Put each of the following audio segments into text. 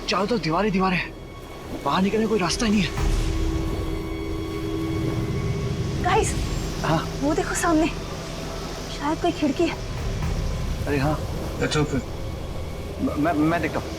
चारों तरफ दीवारें दीवारें हैं, बाहर निकलने का कोई रास्ता ही नहीं है। गाइस, हाँ वो देखो सामने, शायद कोई खिड़की है। अरे हाँ, अच्छा फिर मैं देखता हूँ।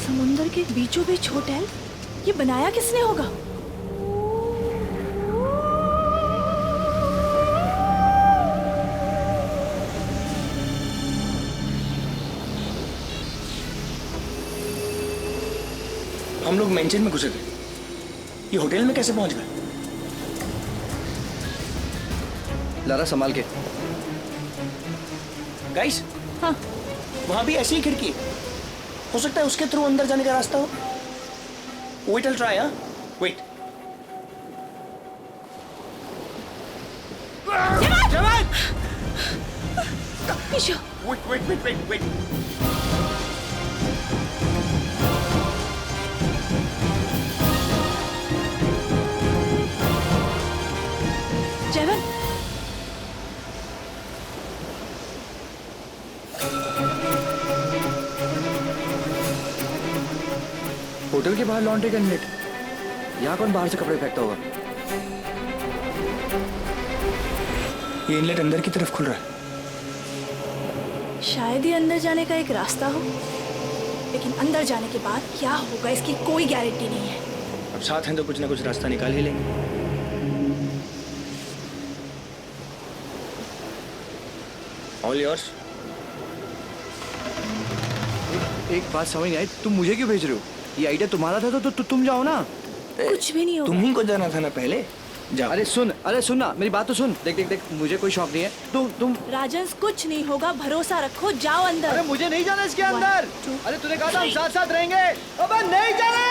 समुंदर के बीचों बीच होटल, ये बनाया किसने होगा? हम लोग मेंशन में घुसे थे, ये होटल में कैसे पहुंच गए? लारा संभाल के। गाइस, हाँ, वहां भी ऐसी ही खिड़की है, हो सकता है उसके थ्रू अंदर जाने का रास्ता हो। वेट, I'll try, हाँ? वेट। जवान! ईशो, वेट। जयवन, होटल के बाहर लॉन्ड्री का इनलेट, यहाँ कौन बाहर से कपड़े फेंकता होगा? ये इनलेट अंदर की तरफ खुल रहा है। शायद ही अंदर जाने का एक रास्ता हो, लेकिन अंदर जाने के बाद क्या होगा इसकी कोई गारंटी नहीं है। अब साथ हैं तो कुछ ना कुछ रास्ता निकाल ही लेंगे। All yours. एक बात समझ नहीं आई, तुम मुझे क्यों भेज रहे हो? ये आइडिया तुम्हारा था तो तुम जाओ ना। कुछ भी नहीं होगा। तुम ही को जाना था ना पहले, जाओ। अरे सुन ना, मेरी बात तो सुन। देख, मुझे कोई शौक नहीं है। तुम राजन, कुछ नहीं होगा, भरोसा रखो, जाओ अंदर। अरे मुझे नहीं जाना इसके अंदर। 1, 2, अरे तूने कहा था हम साथ साथ रहेंगे। अबे नहीं जाना।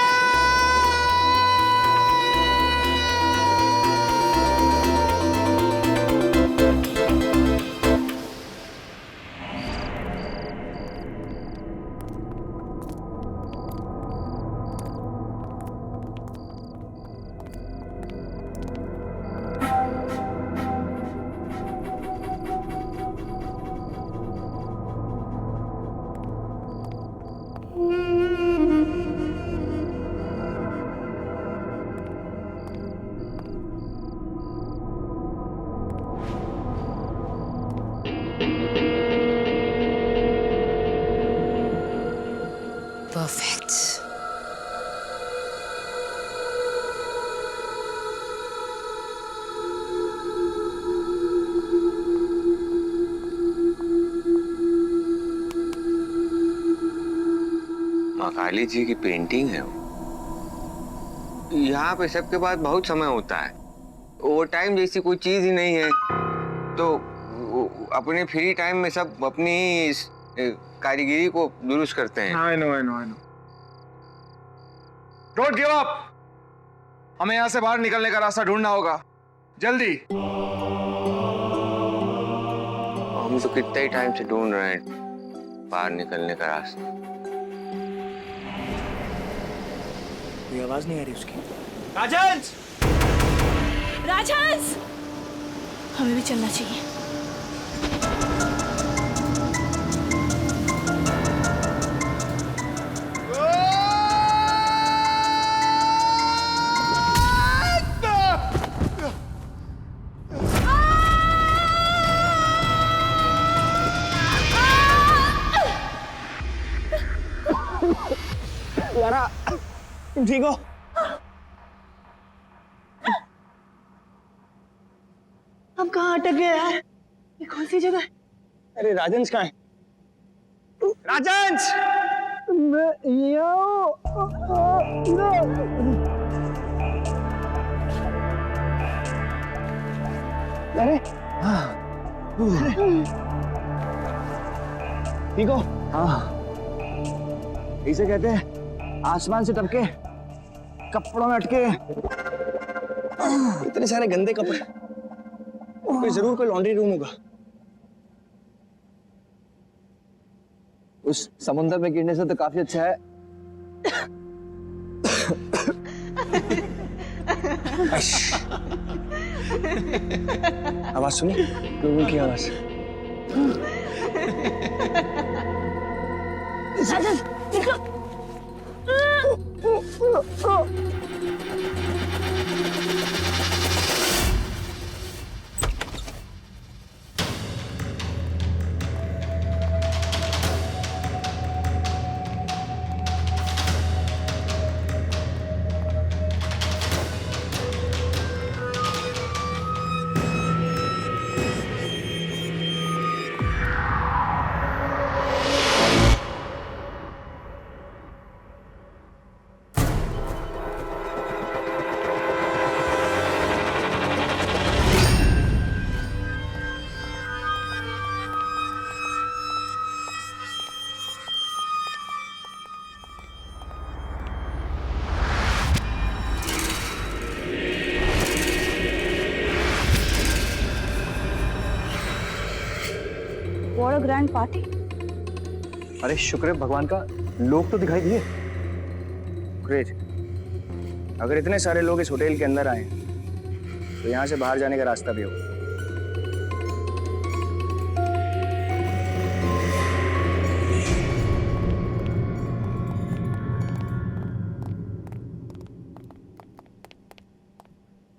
Perfect. माँ काली जी की पेंटिंग है वो। यहाँ पे सबके पास बहुत समय होता है, ओवर टाइम जैसी कोई चीज ही नहीं है, तो अपने फ्री टाइम में सब अपनी इस कारीगरी को दुरुस्त करते हैं। I know. Don't give up. हमें यहाँ से बाहर निकलने का रास्ता ढूंढना होगा, जल्दी। हम तो कितने ही टाइम से ढूंढ रहे हैं बाहर निकलने का रास्ता। कोई आवाज नहीं आ रही उसकी। राजन, हमें भी चलना चाहिए। लारा, तुम ठीक हो? हम कहाँ अटक गए यार? ये कौन सी जगह है? अरे राजंस कहाँ है? राजंस! अरे ठीक हो? हाँ, इसे कहते हैं आसमान से टपके कपड़ों में अटके। इतने सारे गंदे कपड़े, जरूर कोई लॉन्ड्री रूम होगा। उस समुंदर में गिरने से तो काफी अच्छा है। आवाज सुनी? लोगों की आवाज। What a grand party. अरे शुक्र है भगवान का, लोग तो दिखाई दिए। ग्रेट। अगर इतने सारे लोग इस होटल के अंदर आए तो यहाँ से बाहर जाने का रास्ता भी होगा।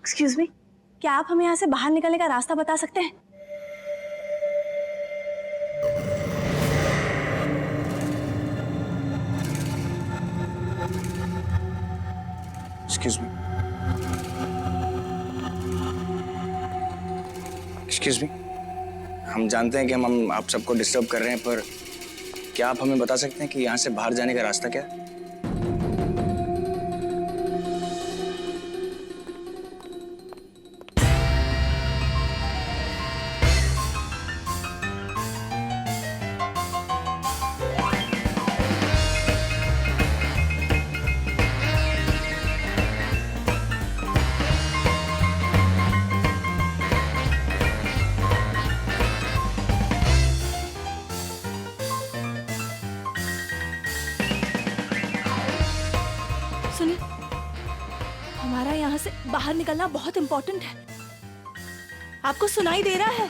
Excuse me, क्या आप हमें यहाँ से बाहर निकलने का रास्ता बता सकते हैं? Excuse me. Excuse me. हम जानते हैं कि हम आप सबको डिस्टर्ब कर रहे हैं, पर क्या आप हमें बता सकते हैं कि यहाँ से बाहर जाने का रास्ता क्या है? सुनिए, हमारा यहाँ से बाहर निकलना बहुत इम्पोर्टेंट है। आपको सुनाई दे रहा है?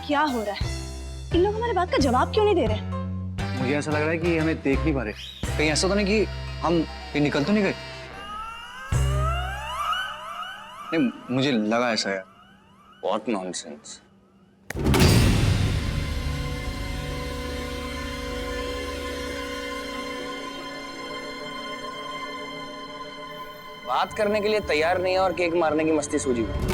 क्या हो रहा है? इन लोग हमारी बात का जवाब क्यों नहीं दे रहे? मुझे ऐसा लग रहा है कि हमें देख नहीं पा रहे। कहीं ऐसा तो नहीं कि हम ये निकल तो नहीं गए? नहीं, मुझे लगा ऐसा यार। बहुत नॉनसेंस। बात करने के लिए तैयार नहीं है और केक मारने की मस्ती सूझी हुई।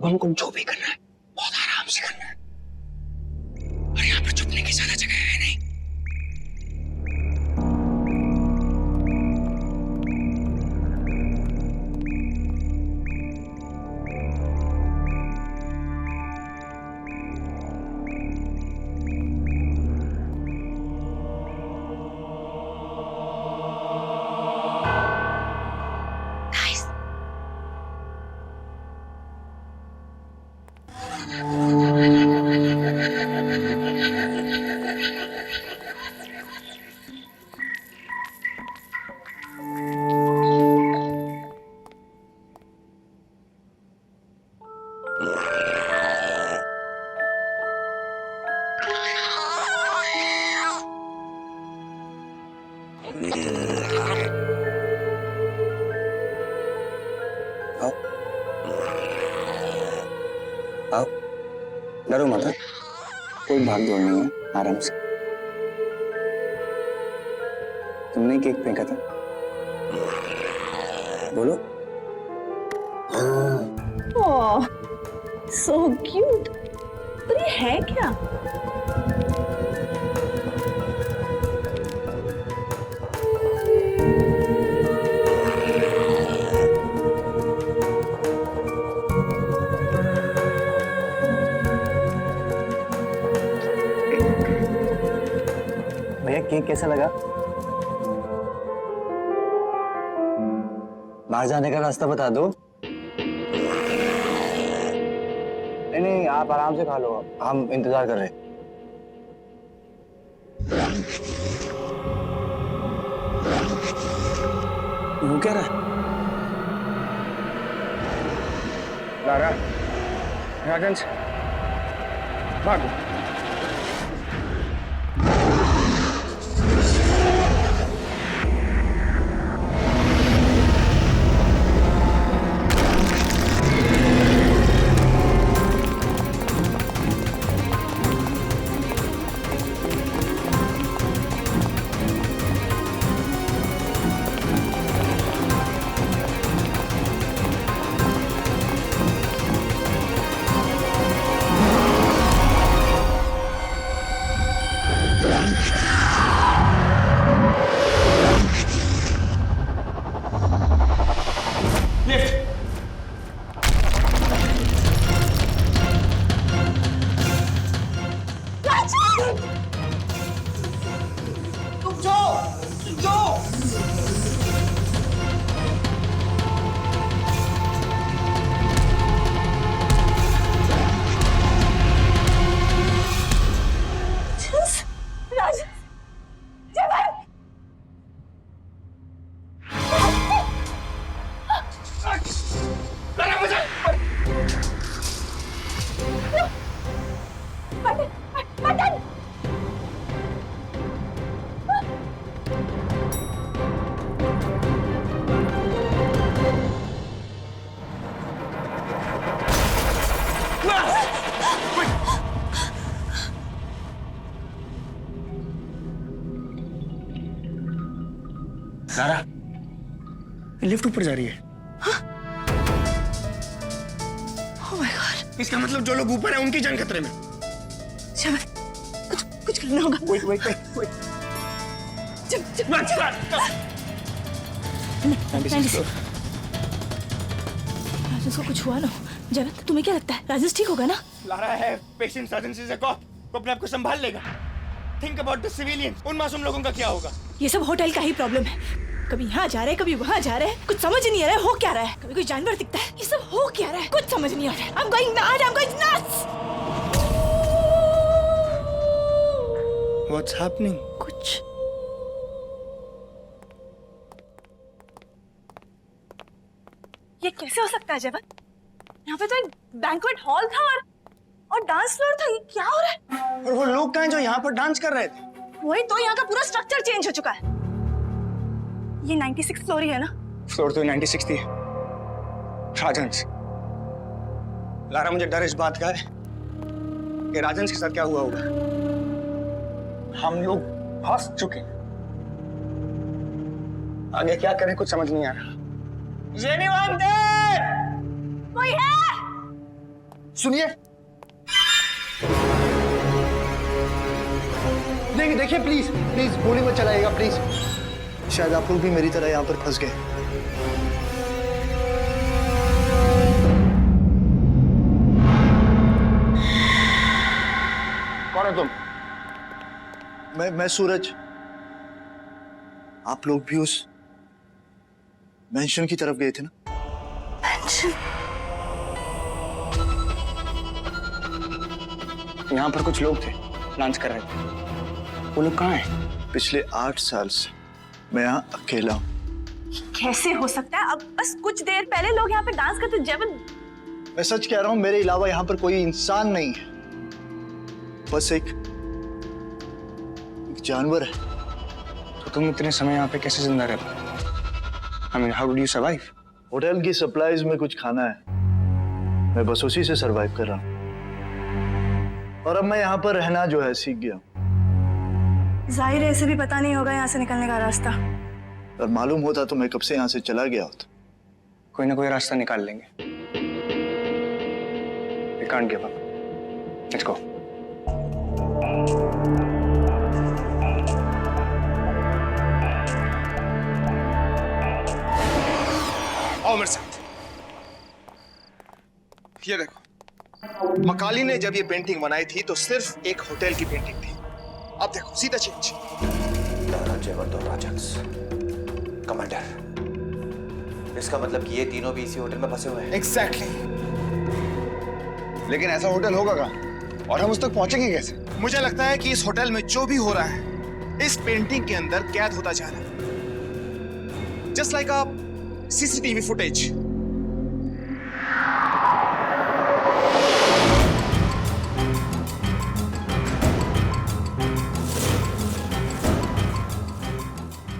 हमको जो भी करना है बहुत आराम से करना है, और यहाँ पर छुपने की ज्यादा जगह है नहीं। आओ, डरो मत, कोई भाग दौड़ नहीं है, आराम से। तुमने केक फेंका था, बोलो। ओह, so cute। पर ये है क्या? भैया केक कैसा लगा? बाहर जाने का रास्ता बता दो। नहीं नहीं, आप आराम से खा लो, हम इंतजार कर रहे हैं। वो क्या रहा है? लारा, राजंस, भागो। लारा, लिफ्ट ऊपर जा रही है। Oh my God। इसका मतलब जो लोग ऊपर हैं उनकी जान खतरे में। कुछ करना होगा। wait। राजेश को कुछ हुआ ना हो। जयवंत, तुम्हें क्या लगता है राजेश ठीक होगा ना? लारा है patient, surgeon is a cop, वो अपने आप को संभाल लेगा। थिंक अबाउट द सिविलियंस, उन मासूम लोगों का क्या होगा? ये सब होटल का ही प्रॉब्लम है। कभी यहाँ जा रहे हैं, कभी वहाँ जा रहे हैं, कुछ समझ नहीं आ रहा है हो क्या रहा है। कभी कोई जानवर दिखता है, ये सब हो क्या रहा है कुछ समझ नहीं आ रहा है। I'm going mad, I'm going nuts। What's happening? कुछ ये कैसे हो सकता है जयवंत? यहाँ पे तो एक बैंक्वेट हॉल था और डांस फ्लोर था। ये क्या हो रहा है? और वो लोग कहाँ हैं जो यहाँ पर डांस कर रहे थे? वही तो, यहाँ का पूरा स्ट्रक्चर चेंज हो चुका है। ये 96 फ्लोर ही है ना? फ्लोर तो 96 थी। राजंस, लारा मुझे डर इस बात का है कि राजंस के साथ क्या हुआ होगा। हम लोग फंस चुके हैं। आगे क्या करें कुछ समझ नहीं आ रहा। कोई है? सुनिए, देखिए देखिए, प्लीज प्लीज गोली मत चलाइएगा प्लीज। शायद आप लोग भी मेरी तरह यहाँ पर फंस गए। कौन है तुम? मैं सूरज। आप लोग भी उस मेंशन की तरफ गए थे ना? यहाँ पर कुछ लोग थे, डांस कर रहे थे। वो लोग कहाँ हैं? पिछले 8 साल से मैं यहाँ अकेला हूँ। कैसे हो सकता है? अब बस कुछ देर पहले लोग यहाँ पे डांस करते। जेवन, मैं सच कह रहा हूँ, मेरे अलावा यहाँ पर कोई इंसान नहीं है, बस एक जानवर है। तो तुम इतने समय यहाँ पे कैसे जिंदा रह पाए? I mean, how did you survive? Hotel की सप्लाईज में कुछ खाना है, मैं बस उसी से सरवाइव कर रहा हूँ। और अब मैं यहाँ पर रहना जो है सीख गया। जाहिर है इसे भी पता नहीं होगा यहाँ से निकलने का रास्ता। और मालूम होता तो मैं कब से यहाँ से चला गया होता। कोई ना कोई रास्ता निकाल लेंगे। We can't give up. Let's go. आओ मेरे साथ। ये देखो, मकाली ने जब ये पेंटिंग बनाई थी तो सिर्फ एक होटल की पेंटिंग थी। अब देखो सीधा चेंज। कमांडर, इसका मतलब कि ये तीनों भी इसी होटल में फंसे हुए हैं। एग्जैक्टली। लेकिन ऐसा होटल होगा कहाँ? और हम उस तक पहुंचेंगे कैसे? मुझे लगता है कि इस होटल में जो भी हो रहा है इस पेंटिंग के अंदर कैद होता जा रहा है, just like a CCTV footage.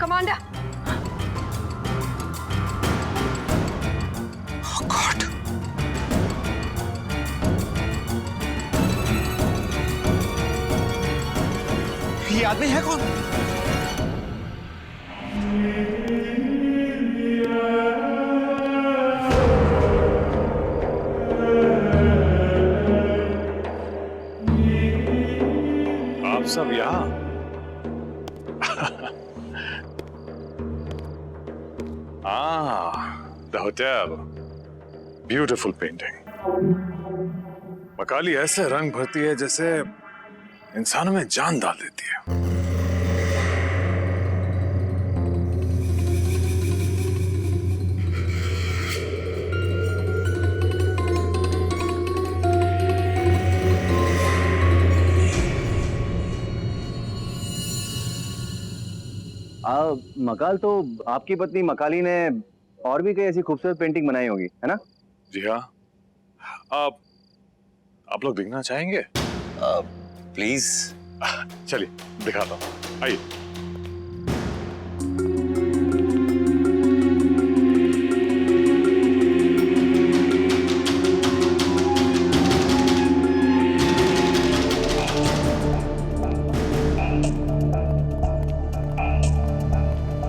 Commander, Oh God. ये आदमी है कौन? आप सब यहाँ? The hotel, beautiful painting. मकाली ऐसे रंग भरती है जैसे इंसानों में जान डाल देती है। मकाल, तो आपकी पत्नी मकाली ने और भी कई ऐसी खूबसूरत पेंटिंग बनाई होगी, है ना? जी हाँ। आप लोग देखना चाहेंगे? प्लीज। चलिए दिखाता हूँ, आइए।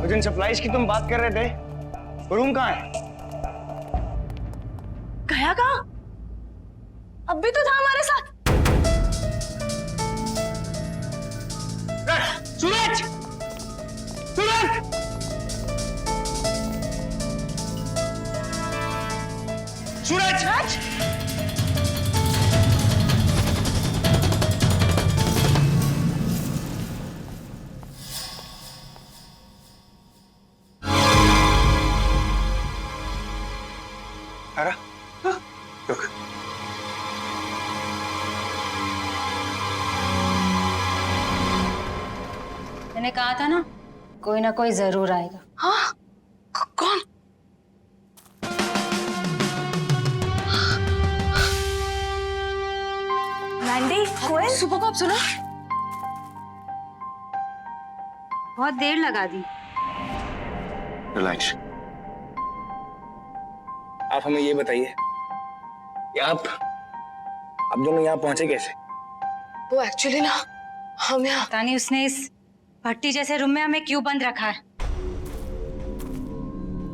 जिन सप्लाईज की तुम बात कर रहे थे, वो रूम कहाँ है? गया कहाँ? अब भी तो था हमारे साथ। सूरज! सूरज! सूरज! अरे, रुक। मैंने कहा था ना, कोई ना कोई जरूर आएगा। हाँ? कौन? मैंडी, कोयल? सुबह को आप सुनो, बहुत देर लगा दी। रिलैक्स। आप हमें ये बताइए कि आप दोनों यहाँ पहुंचे कैसे? वो एक्चुअली ना, हम यहाँ पता नहीं उसने इस भट्टी जैसे रूम में हमें क्यों बंद रखा है।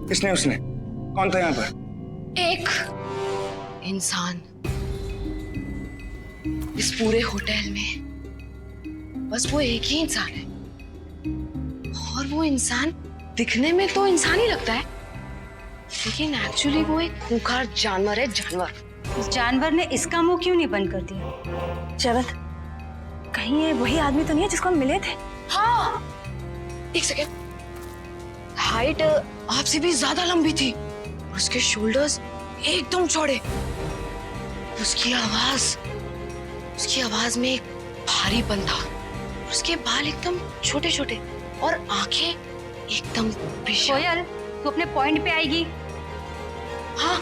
किसने? उसने कौन था यहाँ पर? एक इंसान इस पूरे होटल में बस वो एक ही इंसान है, और वो इंसान दिखने में तो इंसान ही लगता है, लेकिन एक्चुअली वो एक खूंखार जानवर है। जानवर। इस जानवर ने इसका मुंह क्यों नहीं बंद कर दिया? जयवंत, कहीं ये वही आदमी तो नहीं है जिसको हम मिले थे? हाँ, एक सेकेंड। हाइट आपसे भी ज्यादा लंबी थी, उसके शोल्डर्स एकदम चौड़े, उसकी आवाज में एक भारीपन था, उसके बाल एकदम छोटे छोटे और आंखें एकदम विशाल। कोयल, तू अपने पॉइंट पे आएगी। हाँ,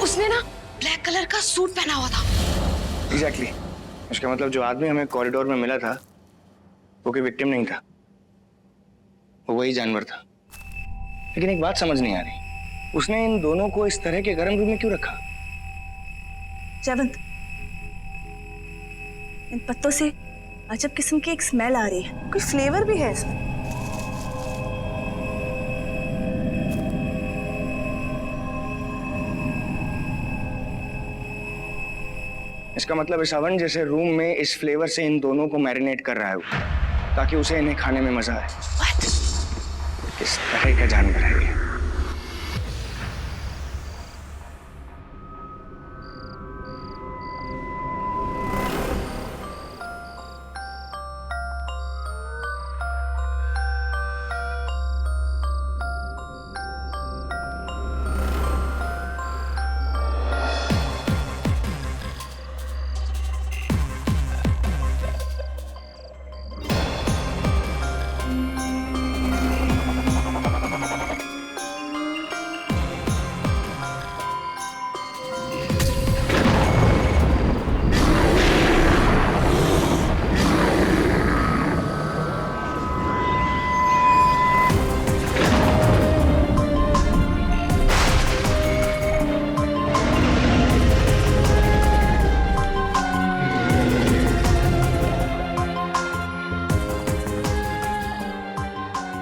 उसने ना ब्लैक कलर का सूट पहना हुआ था। एग्जैक्टली। इसका मतलब जो आदमी हमें कॉरिडोर में मिला था वो कोई विक्टिम नहीं था, वो वही जानवर था। लेकिन एक बात समझ नहीं आ रही, उसने इन दोनों को इस तरह के गर्म रूम में क्यों रखा? जयवंत, इन पत्तों से अजब किस्म की एक स्मेल आ रही है, कोई फ्लेवर भी है इसमें। इसका मतलब इस ओवन जैसे रूम में इस फ्लेवर से इन दोनों को मैरिनेट कर रहा है वो, ताकि उसे इन्हें खाने में मजा आए। What? किस तरह का जानवर है ये?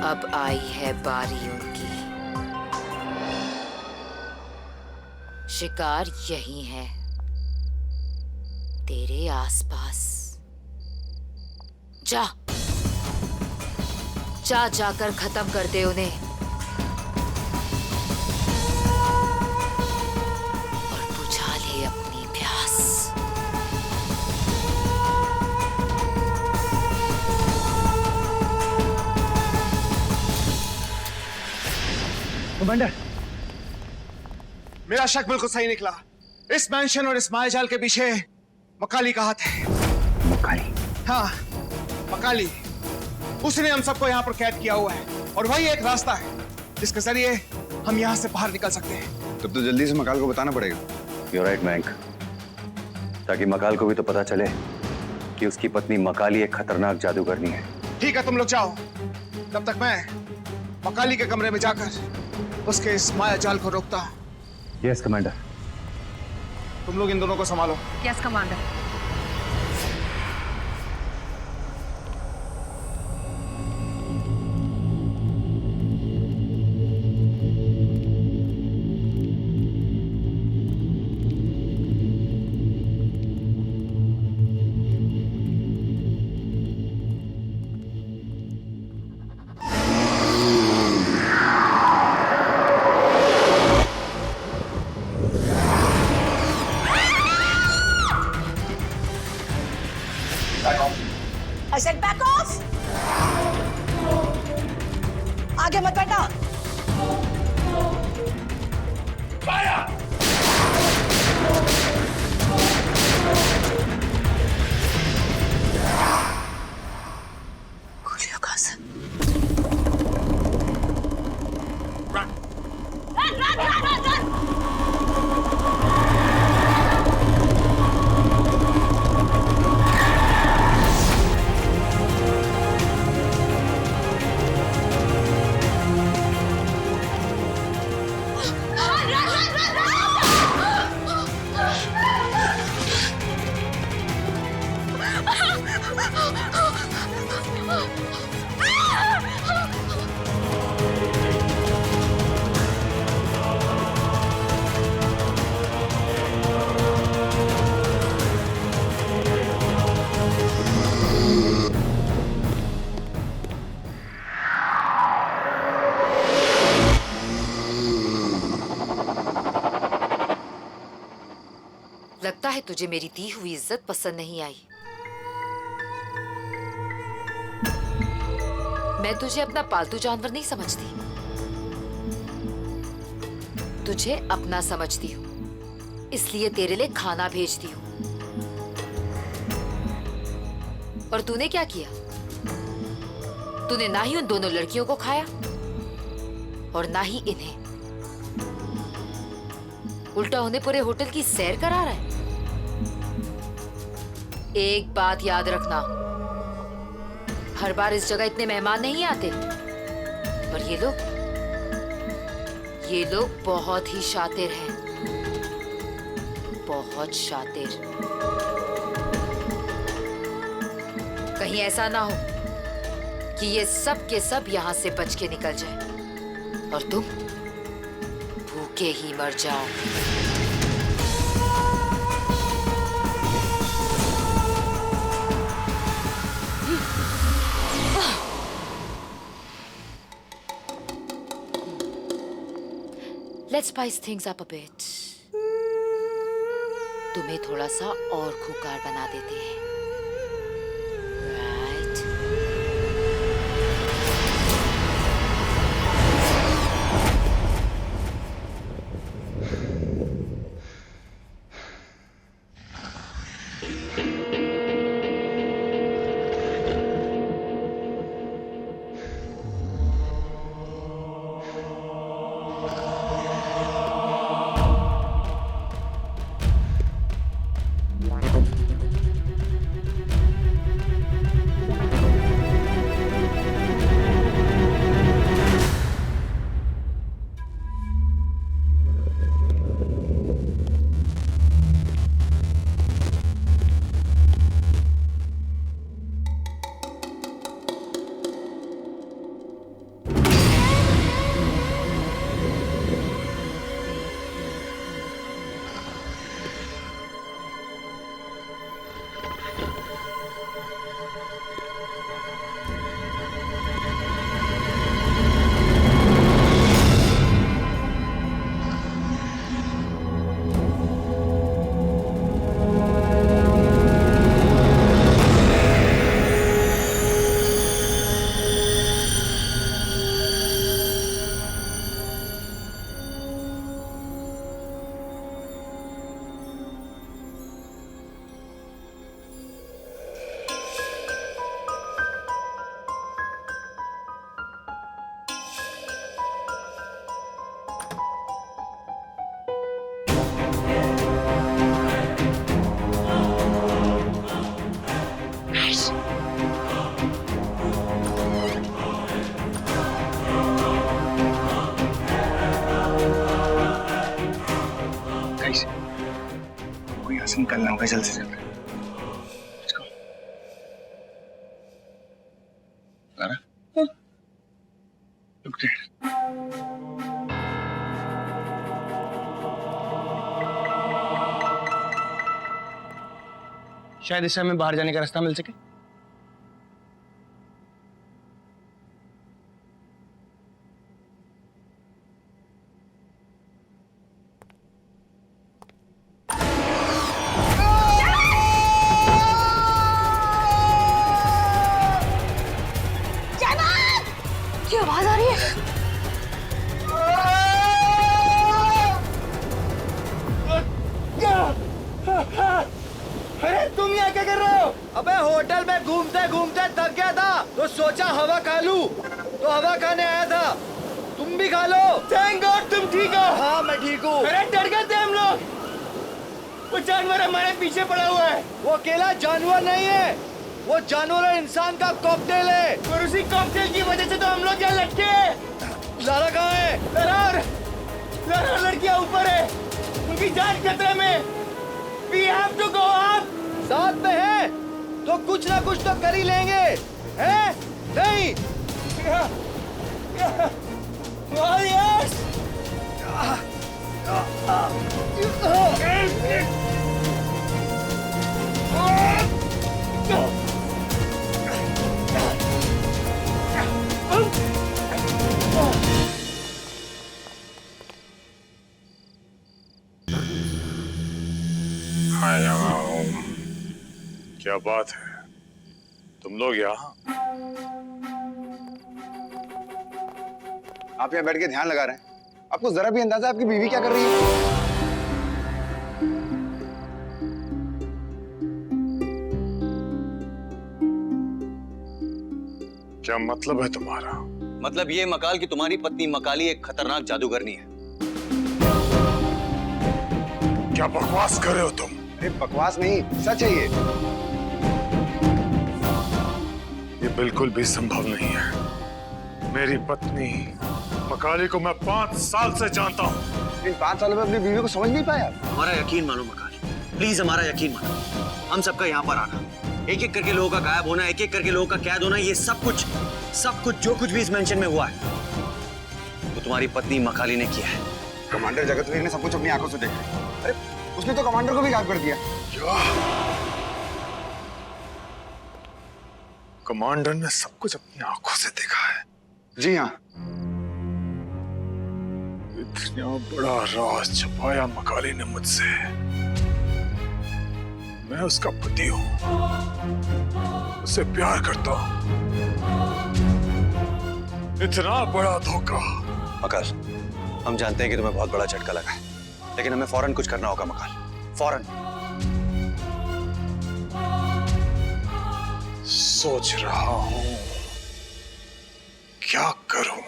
अब आई है बारी उनकी। शिकार यही है, तेरे आसपास। जा जा जाकर खत्म कर दे उन्हें, और बुझा ले अपनी प्यास। कमांडर, मेरा शक बिल्कुल सही निकला। इस मैंशन और इस मायाजाल के पीछे मकाली का हाथ है। मकाली? हाँ, मकाली। उसने हम सबको यहाँ पर कैद किया हुआ है, और वही एक रास्ता है जिसके जरिए हम यहाँ से बाहर निकल सकते हैं। तब तो जल्दी से मकाल को बताना पड़ेगा। You're right, मयंक, ताकि मकाल को भी तो पता चले कि उसकी पत्नी मकाली एक खतरनाक जादूगरनी है। ठीक है, तुम लोग जाओ, तब तक मैं मकाली के कमरे में जाकर उसके इस मायाजाल को रोकता हूं। Yes commander. तुम लोग इन दोनों को संभालो। Yes commander. I said back off! आगे मत बढ़ना। Julio Casa. Run! लगता है तुझे मेरी दी हुई इज्जत पसंद नहीं आई। मैं तुझे अपना पालतू जानवर नहीं समझती, तुझे अपना समझती हूँ, इसलिए तेरे लिए खाना भेजती हूँ। और तूने क्या किया? तूने ना ही उन दोनों लड़कियों को खाया और ना ही इन्हें। उल्टा उन्हें पूरे होटल की सैर करा रहा है। एक बात याद रखना, हर बार इस जगह इतने मेहमान नहीं आते। और ये लोग बहुत ही शातिर हैं, बहुत शातिर। कहीं ऐसा ना हो कि ये सब के सब यहां से बच के निकल जाए और तुम भूखे ही मर जाओ। Let's spice things up a bit. तुम्हें थोड़ा सा और खूंखार बना देते हैं। Right? निकलना होगा जल्द से जल्द। Let's go. Lara, look there. शायद इससे हमें बाहर जाने का रास्ता मिल सके। क्या आवाज आ रही है? अरे तुम यहाँ क्या कर रहे हो? अबे होटल में घूमते घूमते थक गया था तो सोचा हवा खा लूं, तो हवा खाने आया था। तुम भी खा लो। थैंक गॉड तुम ठीक हो। हाँ मैं ठीक हूँ। अरे डर गए थे हम लोग, वो जानवर हमारे पीछे पड़ा हुआ है। वो अकेला जानवर नहीं है, वो जानवर और इंसान का कॉकटेल है। और उसी कॉकटेल की वजह से तो हम लोग यहाँ लटके हैं। लारा कहाँ है? लारा लड़कियाँ ऊपर है, उनकी जान खतरे में। We have to go up. साथ में है तो कुछ ना कुछ तो कर ही लेंगे, हैं? नहीं? Oh yes. क्या बात है, तुम लोग यहाँ? आप यहाँ बैठ के ध्यान लगा रहे हैं, आपको जरा भी अंदाजा आपकी बीवी क्या कर रही है? क्या मतलब है तुम्हारा? मतलब ये मकाल कि तुम्हारी पत्नी मकाली एक खतरनाक जादूगरनी है। क्या बकवास कर रहे हो तुम? अरे बकवास नहीं, सच है ये बिल्कुल भी संभव नहीं है। मेरी पत्नी मकाली को मैं 5 साल से जानता हूँ। इन 5 सालों में अपनी बीवी को समझ नहीं पाया। हमारा यकीन मानो मकाली, प्लीज हमारा यकीन मानो। हम सबका यहाँ पर आना, एक एक करके लोगों का गायब होना, एक एक करके लोगों का कैद होना, ये सब कुछ जो कुछ भी इस मेंशन में हुआ है वो तुम्हारी पत्नी मकाली ने किया है। कमांडर जगतवीर ने सब कुछ अपनी आंखों से देखा। अरे उसने तो कमांडर को भी गायब कर दिया। क्या? कमांडर ने सब कुछ अपनी आंखों से देखा है? जी हाँ। इतना बड़ा राज छुपाया मकाली ने मुझसे। मैं उसका पति हूं, उससे प्यार करता हूं। इतना बड़ा धोखा। मकाल, हम जानते हैं कि तुम्हें बहुत बड़ा झटका लगा है, लेकिन हमें फौरन कुछ करना होगा मकाल, फौरन। सोच रहा हूं क्या करूं।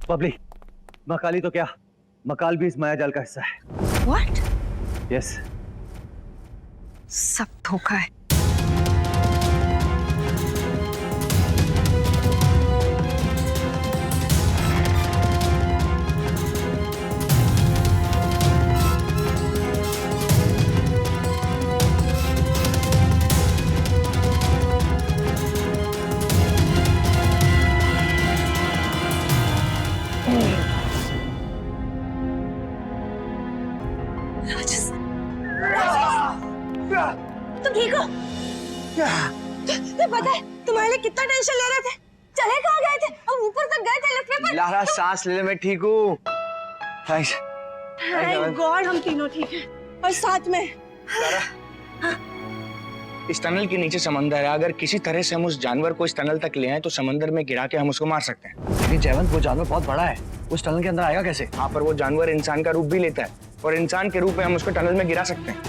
बबली, मकाली तो क्या, मकाल भी इस मायाजाल का हिस्सा है। What? यस। सब धोखा है। तुम ठीक हो? तुम्हें पता है तुम्हारे लिए कितना टेंशन ले रहे थे? चले कहाँ गए थे? हम ऊपर तक गए थे लिफ्ट में, पर लारा सांस ले ले, मैं ठीक हूँ। थैंक्स। थैंक गॉड हम तीनों ठीक हैं और साथ में। इस टनल के नीचे समंदर है, अगर किसी तरह से हम उस जानवर को इस टनल तक ले आए तो समंदर में गिरा के हम उसको मार सकते हैं। लेकिन जयवंत, वो जानवर बहुत बड़ा है, उस टनल के अंदर आएगा कैसे? हाँ, पर वो जानवर इंसान का रूप भी लेता है और इंसान के रूप में हम उसको टनल में गिरा सकते हैं।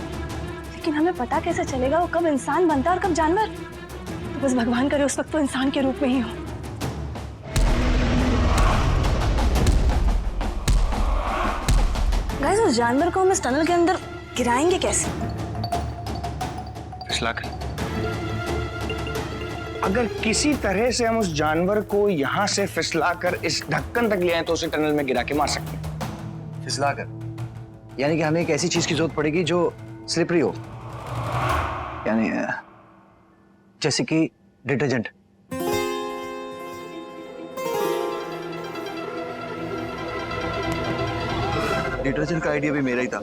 लेकिन हमें पता कैसे चलेगा वो कब इंसान बनता है और कब जानवर? तो बस भगवान करे उस वक्त तो इंसान के रूप में ही हो। गाइस, उस जानवर को हम इस टनल के अंदर गिराएंगे कैसे? फिसलाकर। अगर किसी तरह से हम उस जानवर को यहाँ से फिसलाकर इस ढक्कन तक ले आए तो उसे टनल में गिरा के मार सकते हैं। फिसलाकर? यानी कि हमें एक ऐसी चीज की जरूरत पड़ेगी जो स्लिपरी हो, यानी जैसे कि डिटर्जेंट। डिटर्जेंट का आइडिया भी मेरा ही था,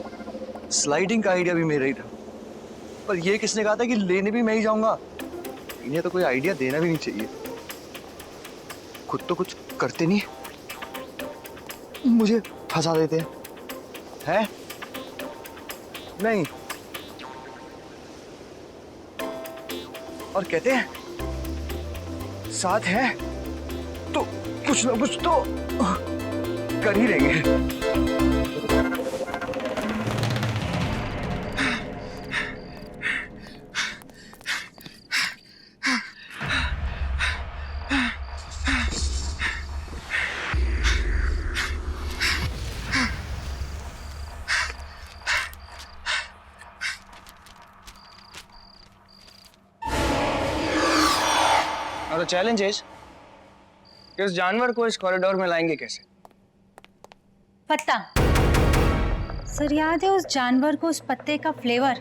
स्लाइडिंग का आइडिया भी मेरा ही था, पर ये किसने कहा था कि लेने भी मैं ही जाऊंगा? इन्हें तो कोई आइडिया देना भी नहीं चाहिए, खुद तो कुछ करते नहीं, मुझे फंसा देते हैं। नहीं, और कहते हैं साथ है तो कुछ ना कुछ तो कर ही लेंगे। और चैलेंज है कि उस जानवर को इस कॉरिडोर में लाएंगे कैसे? पत्ता। सर, याद है उस जानवर को उस पत्ते का फ्लेवर,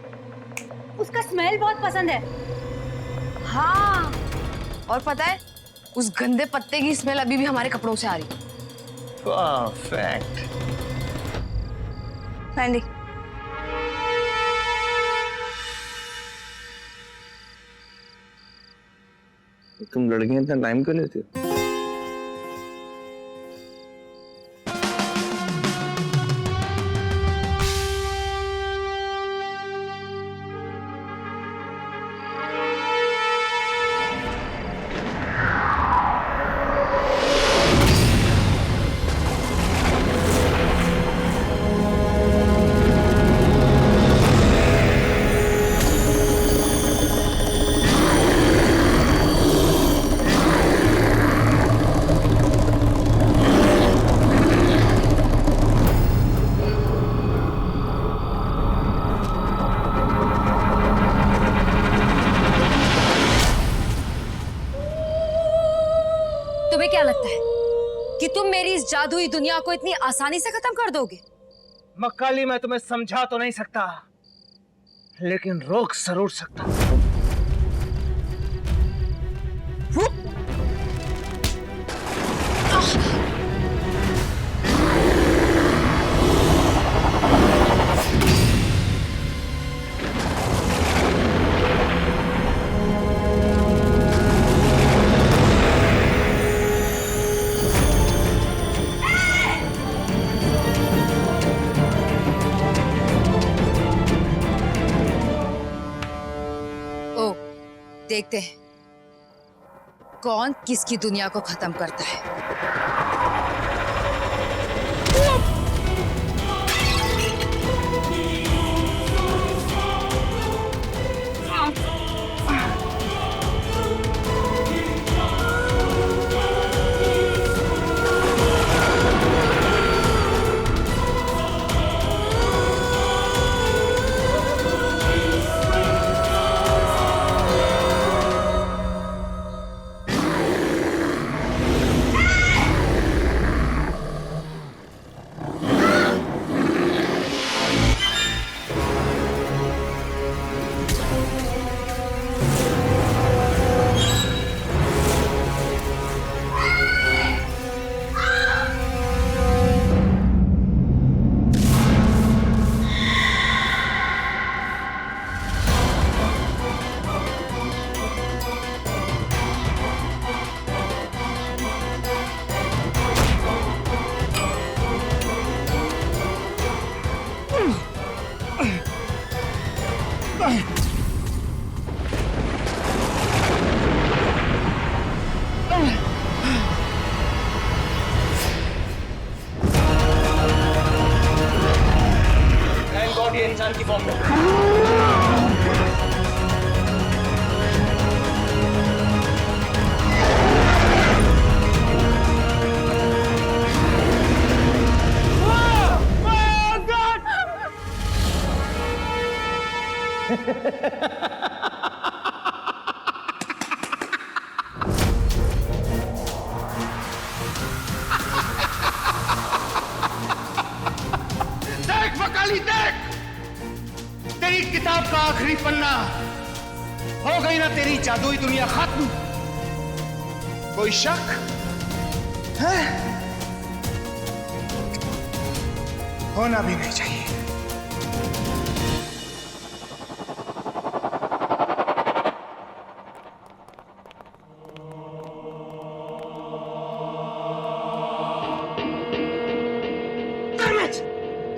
उसका स्मेल बहुत पसंद है। हाँ, और पता है उस गंदे पत्ते की स्मेल अभी भी हमारे कपड़ों से आ रही है। परफेक्ट। मैंडी, तुम लड़कियां इतना टाइम क्यों लेती हो? तुम्हें क्या लगता है कि तुम मेरी इस जादुई दुनिया को इतनी आसानी से खत्म कर दोगे? मकाली, मैं तुम्हें समझा तो नहीं सकता, लेकिन रोक जरूर सकता हूं। देखते हैं कौन किसकी दुनिया को खत्म करता है। ये इंसान की फॉर्म में। देख मकाली, देख तेरी किताब का आखिरी पन्ना, हो गई ना तेरी जादुई दुनिया खत्म। कोई शक है? होना भी नहीं चाहिए।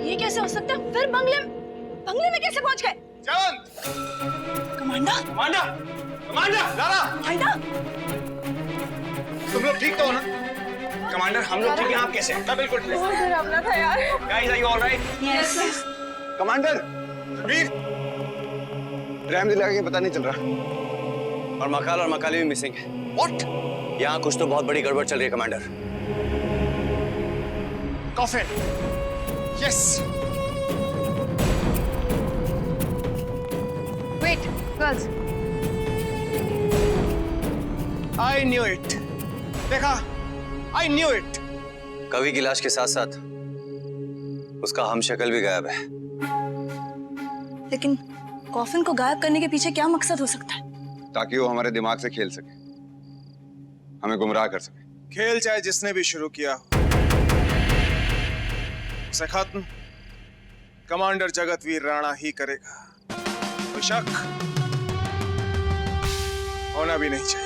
ये कैसे हो सकता है? फिर बंगले में कैसे पहुंच गए? Jaywant! Commander! Commander! Commander! Lara! Commander! तुम लोग ठीक तो हो ना? कमांडर, हम लोग ठीक हैं, आप कैसे हैं? मैं बिल्कुल ठीक हूं। डरावना था यार। Guys, are you all right? Yes. Commander, Veer! रहमदिल्ला का पता नहीं चल रहा। और मकाल और मकाली भी मिसिंग है। What? यहाँ कुछ तो बहुत बड़ी गड़बड़ चल रही है commander. Coffin. Yes. Wait, girls. I knew it. देखा? I knew it. कवि की लाश के साथ साथ उसका हमशक्ल भी गायब है। लेकिन कॉफिन को गायब करने के पीछे क्या मकसद हो सकता है? ताकि वो हमारे दिमाग से खेल सके, हमें गुमराह कर सके। खेल चाहे जिसने भी शुरू किया हो, से खत्म कमांडर जगतवीर राणा ही करेगा। कोई शक होना भी नहीं चाहिए।